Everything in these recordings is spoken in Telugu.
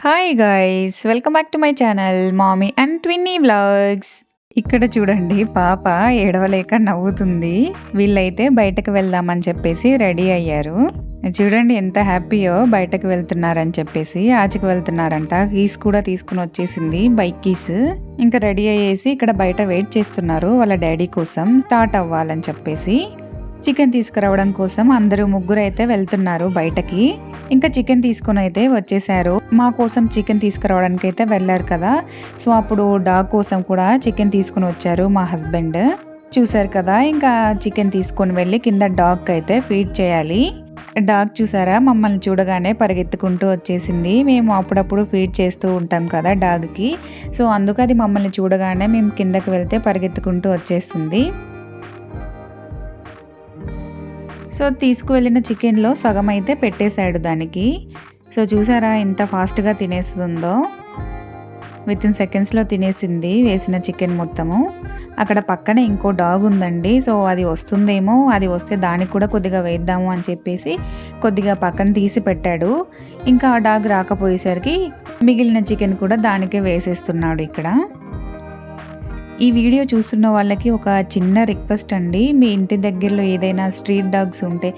Hi guys welcome back to my channel mommy and twinnie vlogs. ఇక్కడ చూడండి పాప ఏడవలేక నవ్వుతుంది. వీళ్ళైతే బయటకు వెళ్దామని చెప్పేసి రెడీ అయ్యారు. చూడండి ఎంత హ్యాపీయో, బయటకు వెళ్తున్నారని చెప్పేసి ఆచకు వెళ్తున్నారంట. కీస్ కూడా తీసుకుని వచ్చేసింది, బైక్ కీస్. ఇంకా రెడీ అయ్యేసి ఇక్కడ బయట వెయిట్ చేస్తున్నారు వాళ్ళ డాడీ కోసం స్టార్ట్ అవ్వాలని చెప్పేసి. చికెన్ తీసుకురావడం కోసం అందరూ ముగ్గురు అయితే వెళ్తున్నారు బయటకి. ఇంకా చికెన్ తీసుకుని అయితే వచ్చేసారు. మా కోసం చికెన్ తీసుకురావడానికి అయితే వెళ్ళారు కదా, సో అప్పుడు డాగ్ కోసం కూడా చికెన్ తీసుకుని వచ్చారు మా హస్బెండ్. చూసారు కదా, ఇంకా చికెన్ తీసుకొని వెళ్ళి కింద డాగ్ అయితే ఫీడ్ చేయాలి. డాగ్ చూసారా, మమ్మల్ని చూడగానే పరిగెత్తుకుంటూ వచ్చేసింది. మేము అప్పుడప్పుడు ఫీడ్ చేస్తూ ఉంటాం కదా డాగ్కి, సో అందుకు అది మమ్మల్ని చూడగానే మేము కిందకి వెళ్తే పరిగెత్తుకుంటూ వచ్చేస్తుంది. సో తీసుకువెళ్ళిన చికెన్లో సగం అయితే పెట్టేశాడు దానికి. సో చూసారా ఎంత ఫాస్ట్గా తినేస్తుందో, వితిన్ సెకండ్స్లో తినేసింది వేసిన చికెన్ మొత్తము. అక్కడ పక్కనే ఇంకో డాగ్ ఉందండి, సో అది వస్తుందేమో, అది వస్తే దానికి కూడా కొద్దిగా వేద్దాము అని చెప్పేసి కొద్దిగా పక్కన తీసి పెట్టాడు. ఇంకా ఆ డాగ్ రాకపోయేసరికి మిగిలిన చికెన్ కూడా దానికే వేసేస్తున్నాడు ఇక్కడ. ఈ వీడియో చూస్తున్న వాళ్ళకి ఒక చిన్న రిక్వెస్ట్ అండి, మీ ఇంటి దగ్గరలో ఏదైనా స్ట్రీట్ డాగ్స్ ఉంటే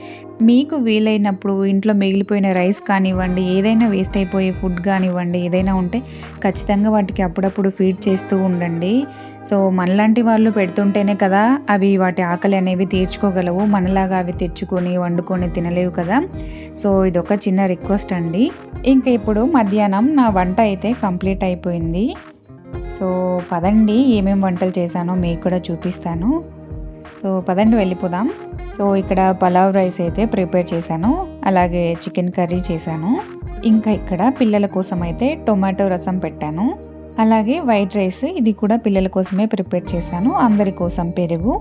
మీకు వీలైనప్పుడు ఇంట్లో మిగిలిపోయిన రైస్ కానివ్వండి, ఏదైనా వేస్ట్ అయిపోయే ఫుడ్ కానివ్వండి, ఏదైనా ఉంటే ఖచ్చితంగా వాటికి అప్పుడప్పుడు ఫీడ్ చేస్తూ ఉండండి. సో మనలాంటి వాళ్ళు పెడుతుంటేనే కదా అవి వాటి ఆకలి అనేవి తీర్చుకోగలవు, మనలాగా అవి తెచ్చుకొని వండుకొని తినలేవు కదా. సో ఇదొక చిన్న రిక్వెస్ట్ అండి. ఇంకా ఇప్పుడు మధ్యాహ్నం నా వంట అయితే కంప్లీట్ అయిపోయింది. సో పదండి ఏమేమి వంటలు చేశానో మీకు కూడా చూపిస్తాను. సో పదండి వెళ్ళిపోదాం. సో ఇక్కడ పలావ్ రైస్ అయితే ప్రిపేర్ చేశాను, అలాగే చికెన్ కర్రీ చేశాను. ఇంకా ఇక్కడ పిల్లల కోసం అయితే టొమాటో రసం పెట్టాను, అలాగే వైట్ రైస్ ఇది కూడా పిల్లల కోసమే ప్రిపేర్ చేశాను, అందరి కోసం పెరుగు,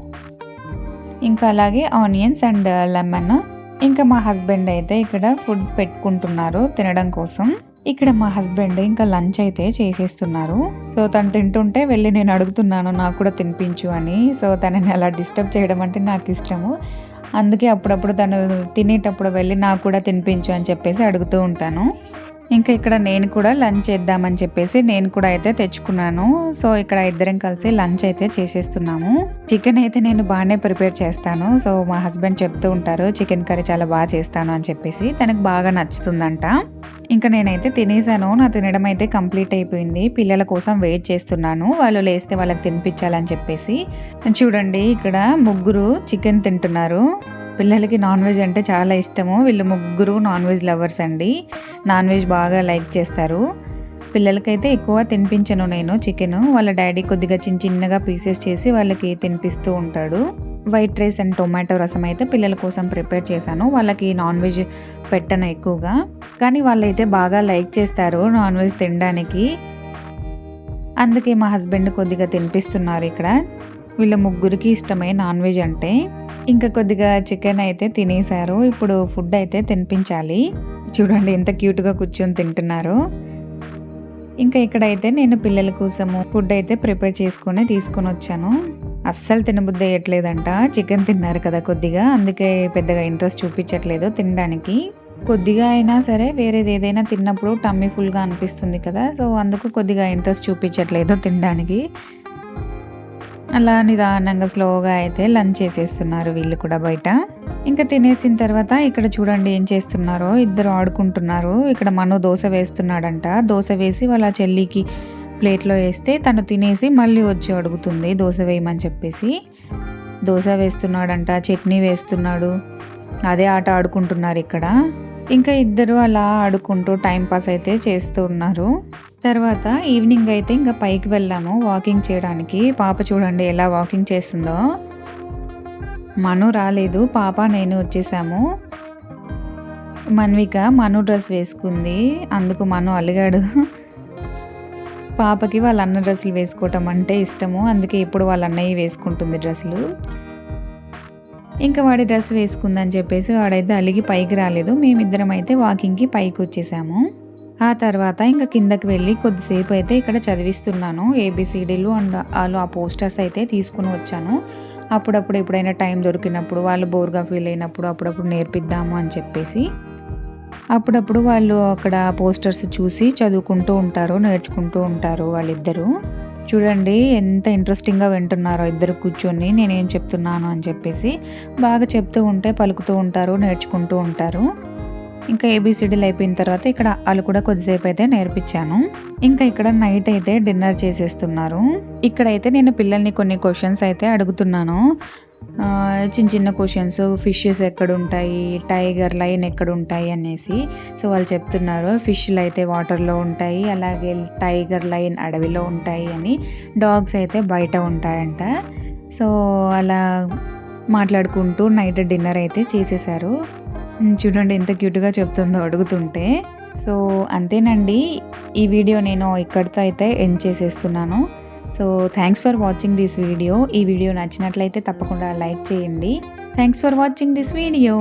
ఇంకా అలాగే ఆనియన్స్ అండ్ లెమన్. ఇంకా మా హస్బెండ్ అయితే ఇక్కడ ఫుడ్ పెట్టుకుంటున్నారు తినడం కోసం. ఇక్కడ మా హస్బెండ్ ఇంకా లంచ్ అయితే చేసేస్తున్నారు. సో తను తింటుంటే వెళ్ళి నేను అడుగుతున్నాను నాకు కూడా తినిపించు అని. సో తనని అలా డిస్టర్బ్ చేయడం అంటే నాకు ఇష్టము, అందుకే అప్పుడప్పుడు తను తినేటప్పుడు వెళ్ళి నాకు కూడా తినిపించు అని చెప్పేసి అడుగుతూ ఉంటాను. ఇంకా ఇక్కడ నేను కూడా లంచ్ చేద్దామని చెప్పేసి నేను కూడా అయితే తెచ్చుకున్నాను. సో ఇక్కడ ఇద్దరం కలిసి లంచ్ అయితే చేసేస్తున్నాము. చికెన్ అయితే నేను బాగానే ప్రిపేర్ చేస్తాను. సో మా హస్బెండ్ చెప్తూ ఉంటారు చికెన్ కర్రీ చాలా బాగా చేస్తాను అని చెప్పేసి, తనకు బాగా నచ్చుతుందంట. ఇంకా నేనైతే తినేసాను, నా తినడం అయితే కంప్లీట్ అయిపోయింది. పిల్లల కోసం వెయిట్ చేస్తున్నాను, వాళ్ళు లేస్తే వాళ్ళకి తినిపించాలని చెప్పేసి. చూడండి ఇక్కడ ముగ్గురు చికెన్ తింటున్నారు. పిల్లలకి నాన్ వెజ్ అంటే చాలా ఇష్టము, వీళ్ళు ముగ్గురు నాన్ వెజ్ లవర్స్ అండి, నాన్ వెజ్ బాగా లైక్ చేస్తారు. పిల్లలకైతే ఎక్కువ తినిపించను నేను చికెన్, వాళ్ళ డాడీ కొద్దిగా చిన్నగా పీసెస్ చేసి వాళ్ళకి తినిపిస్తూ ఉంటాడు. వైట్ రైస్ అండ్ టొమాటో రసం అయితే పిల్లల కోసం ప్రిపేర్ చేశాను. వాళ్ళకి నాన్ వెజ్ పెట్టను ఎక్కువగా, కానీ వాళ్ళైతే బాగా లైక్ చేస్తారు నాన్ వెజ్ తినడానికి, అందుకే మా హస్బెండ్ కొద్దిగా తినిపిస్తున్నారు ఇక్కడ. వీళ్ళ ముగ్గురికి ఇష్టమే నాన్ వెజ్ అంటే. ఇంకా కొద్దిగా చికెన్ అయితే తినేశారు, ఇప్పుడు ఫుడ్ అయితే తినిపించాలి. చూడండి ఎంత క్యూట్గా కూర్చొని తింటున్నారు. ఇంకా ఇక్కడైతే నేను పిల్లల కోసము ఫుడ్ అయితే ప్రిపేర్ చేసుకొని తీసుకొని వచ్చాను. అస్సలు తినబుద్ధి అయ్యట్లేదంట, చికెన్ తిన్నారు కదా కొద్దిగా, అందుకే పెద్దగా ఇంట్రెస్ట్ చూపించట్లేదు తినడానికి. కొద్దిగా అయినా సరే వేరేది ఏదైనా తిన్నప్పుడు టమ్మీ ఫుల్గా అనిపిస్తుంది కదా, సో అందుకు కొద్దిగా ఇంట్రెస్ట్ చూపించట్లేదు తినడానికి. అలా నిదానంగా స్లోగా అయితే లంచ్ చేసేస్తున్నారు వీళ్ళు కూడా బయట. ఇంకా తినేసిన తర్వాత ఇక్కడ చూడండి ఏం చేస్తున్నారో, ఇద్దరు ఆడుకుంటున్నారు. ఇక్కడ మను దోశ వేస్తున్నాడంట, దోశ వేసి వాళ్ళ చెల్లికి ప్లేట్లో వేస్తే తను తినేసి మళ్ళీ వచ్చి అడుగుతుంది దోశ వేయమని చెప్పేసి. దోశ వేస్తున్నాడంట, చట్నీ వేస్తున్నాడు, అదే ఆట ఆడుకుంటున్నారు ఇక్కడ. ఇంకా ఇద్దరు అలా ఆడుకుంటూ టైంపాస్ అయితే చేస్తూ ఉన్నారు. తర్వాత ఈవినింగ్ అయితే ఇంకా పైకి వెళ్ళాము వాకింగ్ చేయడానికి. పాప చూడండి ఎలా వాకింగ్ చేస్తుందో. మను రాలేదు, పాప నేను వచ్చేసాము. మన్విక మను డ్రెస్ వేసుకుంది, అందుకు మను అలిగాడు. పాపకి వాళ్ళ అన్న డ్రెస్సులు వేసుకోవటం అంటే ఇష్టము, అందుకే ఇప్పుడు వాళ్ళ అన్నయ్య వేసుకుంటుంది డ్రెస్సులు. ఇంకా వాడి డ్రెస్ వేసుకుందని చెప్పేసి వాడైతే అలిగి పైకి రాలేదు. మేమిద్దరం అయితే వాకింగ్కి పైకి వచ్చేసాము. ఆ తర్వాత ఇంకా కిందకి వెళ్ళి కొద్దిసేపు అయితే ఇక్కడ చదివిస్తున్నాను, ఏబిసిడీలు అండ్ వాళ్ళు ఆ పోస్టర్స్ అయితే తీసుకుని వచ్చాను. అప్పుడప్పుడు ఎప్పుడైనా టైం దొరికినప్పుడు వాళ్ళు బోర్గా ఫీల్ అయినప్పుడు అప్పుడప్పుడు నేర్పిద్దాము అని చెప్పేసి. అప్పుడప్పుడు వాళ్ళు అక్కడ పోస్టర్స్ చూసి చదువుకుంటూ ఉంటారు, నేర్చుకుంటూ ఉంటారు వాళ్ళిద్దరూ. చూడండి ఎంత ఇంట్రెస్టింగ్‌గా వింటున్నారో ఇద్దరు కూర్చొని నేనేం చెప్తున్నాను అని చెప్పేసి. బాగా చెప్తూ ఉంటే పలుకుతూ ఉంటారు, నేర్చుకుంటూ ఉంటారు. ఇంకా ఏబీసీడీలు అయిపోయిన తర్వాత ఇక్కడ ఆళ్ళు కూడా కొద్దిసేపు అయితే నేర్పించాను. ఇంకా ఇక్కడ నైట్ అయితే డిన్నర్ చేసేస్తున్నారు. ఇక్కడైతే నేను పిల్లల్ని కొన్ని క్వెషన్స్ అయితే అడుగుతున్నాను. చిన్న చిన్న క్వెషన్స్, ఫిషెస్ ఎక్కడుంటాయి, టైగర్, లయన్ ఎక్కడుంటాయి అనేసి. సో వాళ్ళు చెప్తున్నారు ఫిష్‌లు అయితే వాటర్‌లో ఉంటాయి, అలాగే టైగర్, లయన్ అడవిలో ఉంటాయి అని. డాగ్స్ అయితే బయట ఉంటాయంట. సో అలా మాట్లాడుకుంటూ నైట్ డిన్నర్ అయితే చేసేసారు. చూడండి ఎంత క్యూట్‌గా చెప్తుందో అడుగుతుంటే. సో అంతేనండి. ఈ వీడియో నేను ఇక్కడితో అయితే ఎండ్ చేసేస్తున్నాను. So thanks for watching this video. ఈ వీడియో నచ్చినట్లయితే తప్పకుండా లైక్ చేయండి. Thanks for watching this video.